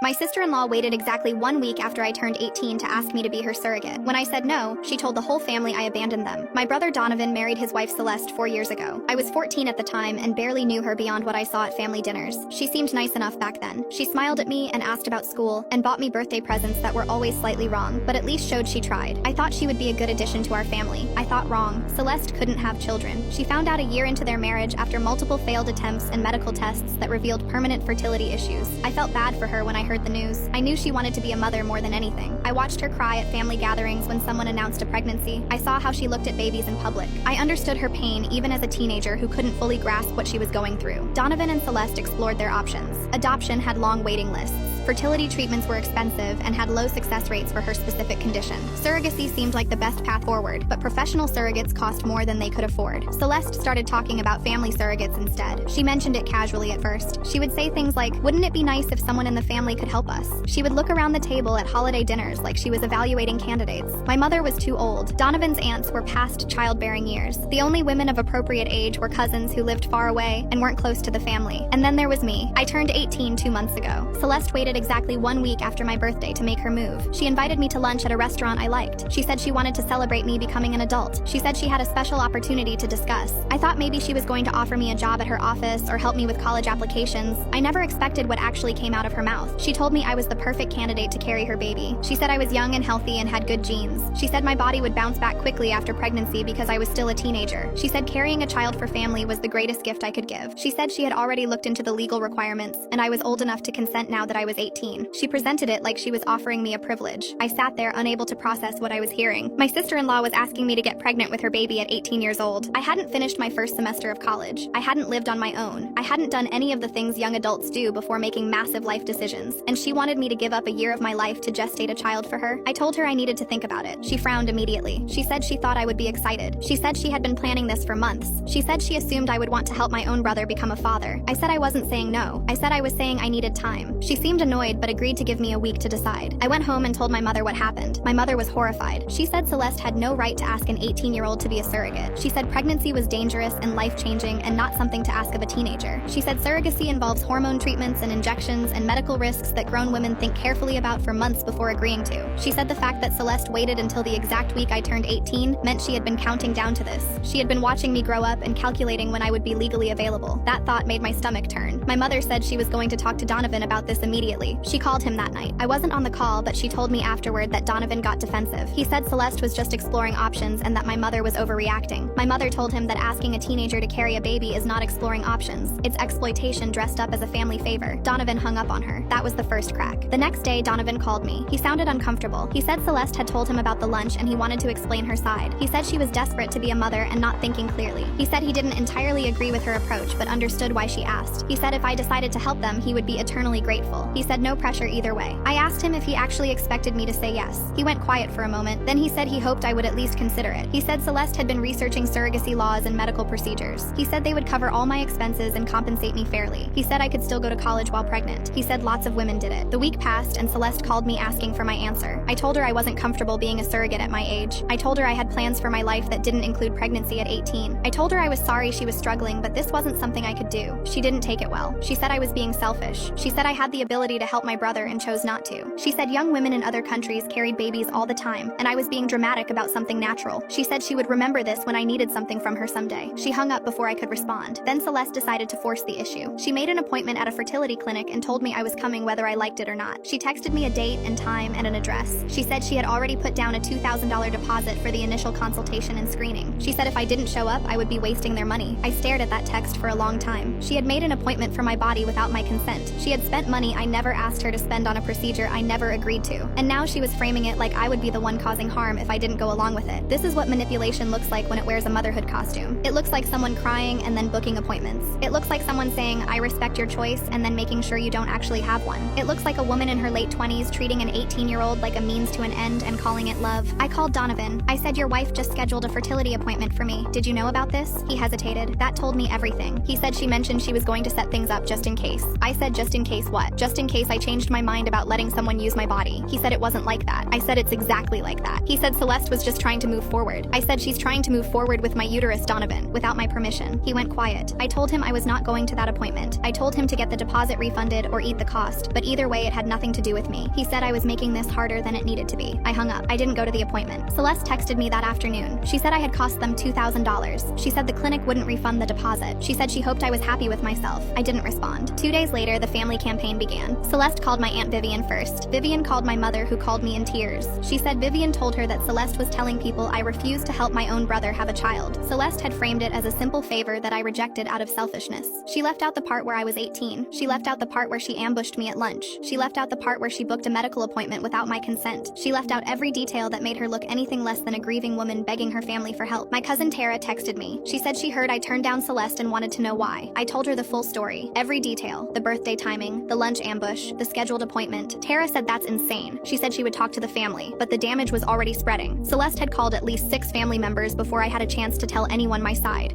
My sister-in-law waited exactly 1 week after I turned 18 to ask me to be her surrogate. When I said no, she told the whole family I abandoned them. My brother Donovan married his wife Celeste 4 years ago. I was 14 at the time and barely knew her beyond what I saw at family dinners. She seemed nice enough back then. She smiled at me and asked about school and bought me birthday presents that were always slightly wrong, but at least showed she tried. I thought she would be a good addition to our family. I thought wrong. Celeste couldn't have children. She found out a year into their marriage after multiple failed attempts and medical tests that revealed permanent fertility issues. I felt bad for her when I heard the news. I knew she wanted to be a mother more than anything. I watched her cry at family gatherings when someone announced a pregnancy. I saw how she looked at babies in public. I understood her pain even as a teenager who couldn't fully grasp what she was going through. Donovan and Celeste explored their options. Adoption had long waiting lists. Fertility treatments were expensive and had low success rates for her specific condition. Surrogacy seemed like the best path forward, but professional surrogates cost more than they could afford. Celeste started talking about family surrogates instead. She mentioned it casually at first. She would say things like, "Wouldn't it be nice if someone in the family could help us?" She would look around the table at holiday dinners like she was evaluating candidates. My mother was too old. Donovan's aunts were past childbearing years. The only women of appropriate age were cousins who lived far away and weren't close to the family. And then there was me. I turned 18 2 months ago. Celeste waited exactly 1 week after my birthday to make her move. She invited me to lunch at a restaurant I liked. She said she wanted to celebrate me becoming an adult. She said she had a special opportunity to discuss. I thought maybe she was going to offer me a job at her office or help me with college applications. I never expected what actually came out of her mouth. She told me I was the perfect candidate to carry her baby. She said I was young and healthy and had good genes. She said my body would bounce back quickly after pregnancy because I was still a teenager. She said carrying a child for family was the greatest gift I could give. She said she had already looked into the legal requirements and I was old enough to consent now that I was 18. She presented it like she was offering me a privilege. I sat there unable to process what I was hearing. My sister-in-law was asking me to get pregnant with her baby at 18 years old. I hadn't finished my first semester of college. I hadn't lived on my own. I hadn't done any of the things young adults do before making massive life decisions. And she wanted me to give up a year of my life to gestate a child for her. I told her I needed to think about it. She frowned immediately. She said she thought I would be excited. She said she had been planning this for months. She said she assumed I would want to help my own brother become a father. I said I wasn't saying no. I said I was saying I needed time. She seemed annoyed but agreed to give me a week to decide. I went home and told my mother what happened. My mother was horrified. She said Celeste had no right to ask an 18-year-old to be a surrogate. She said pregnancy was dangerous and life-changing and not something to ask of a teenager. She said surrogacy involves hormone treatments and injections and medical risks that grown women think carefully about for months before agreeing to. She said the fact that Celeste waited until the exact week I turned 18 meant she had been counting down to this. She had been watching me grow up and calculating when I would be legally available. That thought made my stomach turn. My mother said she was going to talk to Donovan about this immediately. She called him that night. I wasn't on the call, but she told me afterward that Donovan got defensive. He said Celeste was just exploring options and that my mother was overreacting. My mother told him that asking a teenager to carry a baby is not exploring options. It's exploitation dressed up as a family favor. Donovan hung up on her. That was the first crack. The next day, Donovan called me. He sounded uncomfortable. He said Celeste had told him about the lunch and he wanted to explain her side. He said she was desperate to be a mother and not thinking clearly. He said he didn't entirely agree with her approach but understood why she asked. He said if I decided to help them, he would be eternally grateful. He said no pressure either way. I asked him if he actually expected me to say yes. He went quiet for a moment, then he said he hoped I would at least consider it. He said Celeste had been researching surrogacy laws and medical procedures. He said they would cover all my expenses and compensate me fairly. He said I could still go to college while pregnant. He said lots of women did it. The week passed and Celeste called me asking for my answer. I told her I wasn't comfortable being a surrogate at my age. I told her I had plans for my life that didn't include pregnancy at 18. I told her I was sorry she was struggling, but this wasn't something I could do. She didn't take it well. She said I was being selfish. She said I had the ability to help my brother and chose not to. She said young women in other countries carried babies all the time, and I was being dramatic about something natural. She said she would remember this when I needed something from her someday. She hung up before I could respond. Then Celeste decided to force the issue. She made an appointment at a fertility clinic and told me I was coming whether I liked it or not. She texted me a date and time and an address. She said she had already put down a $2,000 deposit for the initial consultation and screening. She said if I didn't show up, I would be wasting their money. I stared at that text for a long time. She had made an appointment for my body without my consent. She had spent money I never asked her to spend on a procedure I never agreed to. And now she was framing it like I would be the one causing harm if I didn't go along with it. This is what manipulation looks like when it wears a motherhood costume. It looks like someone crying and then booking appointments. It looks like someone saying, I respect your choice, and then making sure you don't actually have one. It looks like a woman in her late 20s treating an 18-year-old like a means to an end and calling it love. I called Donovan. I said your wife just scheduled a fertility appointment for me. Did you know about this? He hesitated. That told me everything. He said she mentioned she was going to set things up just in case. I said just in case what? Just in case case I changed my mind about letting someone use my body. He said it wasn't like that. I said it's exactly like that. He said Celeste was just trying to move forward. I said she's trying to move forward with my uterus, Donovan, without my permission. He went quiet. I told him I was not going to that appointment. I told him to get the deposit refunded or eat the cost, but either way it had nothing to do with me. He said I was making this harder than it needed to be. I hung up. I didn't go to the appointment. Celeste texted me that afternoon. She said I had cost them $2,000. She said the clinic wouldn't refund the deposit. She said she hoped I was happy with myself. I didn't respond. 2 days later, the family campaign began. Celeste called my Aunt Vivian first. Vivian called my mother, who called me in tears. She said Vivian told her that Celeste was telling people I refused to help my own brother have a child. Celeste had framed it as a simple favor that I rejected out of selfishness. She left out the part where I was 18. She left out the part where she ambushed me at lunch. She left out the part where she booked a medical appointment without my consent. She left out every detail that made her look anything less than a grieving woman begging her family for help. My cousin Tara texted me. She said she heard I turned down Celeste and wanted to know why. I told her the full story, every detail, the birthday timing, the lunch ambush, the scheduled appointment. Tara said that's insane. She said she would talk to the family, but the damage was already spreading. Celeste had called at least 6 family members before I had a chance to tell anyone my side.